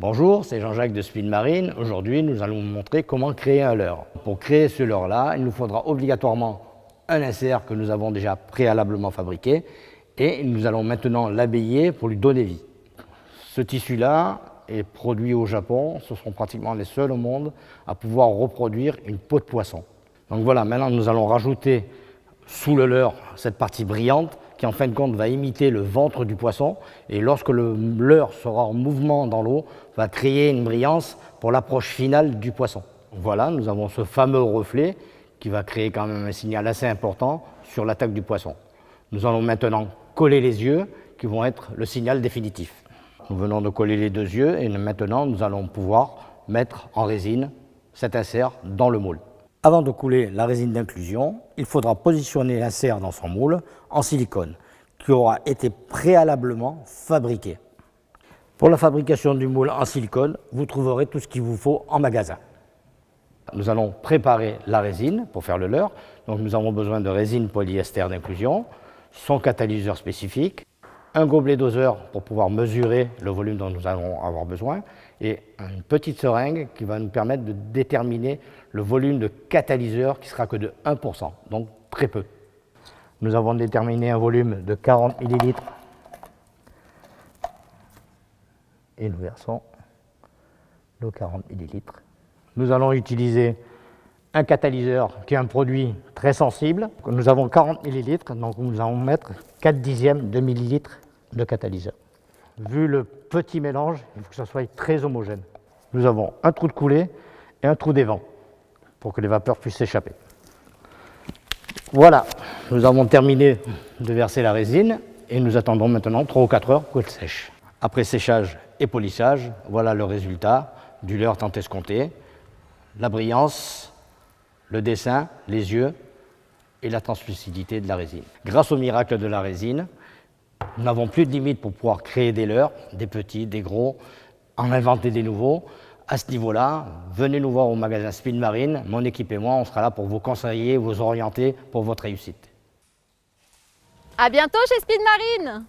Bonjour, c'est Jean-Jacques de Speed Marine. Aujourd'hui, nous allons vous montrer comment créer un leurre. Pour créer ce leurre-là, il nous faudra obligatoirement un insert que nous avons déjà préalablement fabriqué et nous allons maintenant l'habiller pour lui donner vie. Ce tissu-là est produit au Japon. Ce sont pratiquement les seuls au monde à pouvoir reproduire une peau de poisson. Donc voilà, maintenant nous allons rajouter sous le leurre cette partie brillante qui en fin de compte va imiter le ventre du poisson et lorsque le leurre sera en mouvement dans l'eau, va créer une brillance pour l'approche finale du poisson. Voilà, nous avons ce fameux reflet qui va créer quand même un signal assez important sur l'attaque du poisson. Nous allons maintenant coller les yeux qui vont être le signal définitif. Nous venons de coller les deux yeux et maintenant nous allons pouvoir mettre en résine cet insert dans le moule. Avant de couler la résine d'inclusion, il faudra positionner l'insert dans son moule en silicone qui aura été préalablement fabriqué. Pour la fabrication du moule en silicone, vous trouverez tout ce qu'il vous faut en magasin. Nous allons préparer la résine pour faire le leurre. Donc nous avons besoin de résine polyester d'inclusion, son catalyseur spécifique, un gobelet doseur pour pouvoir mesurer le volume dont nous allons avoir besoin et une petite seringue qui va nous permettre de déterminer le volume de catalyseur qui sera que de 1%, donc très peu. Nous avons déterminé un volume de 40 ml et nous versons nos 40 ml. Nous allons utiliser un catalyseur qui est un produit très sensible. Nous avons 40 ml, donc nous allons mettre 4 dixièmes de millilitre de catalyseur. Vu le petit mélange, il faut que ça soit très homogène. Nous avons un trou de coulée et un trou d'évent pour que les vapeurs puissent s'échapper. Voilà, nous avons terminé de verser la résine et nous attendons maintenant 3 ou 4 heures qu'elle sèche. Après séchage et polissage, voilà le résultat du leurre tant escompté. La brillance, le dessin, les yeux et la translucidité de la résine. Grâce au miracle de la résine, nous n'avons plus de limite pour pouvoir créer des leurres, des petits, des gros, en inventer des nouveaux. À ce niveau-là, venez nous voir au magasin Speed Marine. Mon équipe et moi, on sera là pour vous conseiller, vous orienter pour votre réussite. À bientôt chez Speed Marine!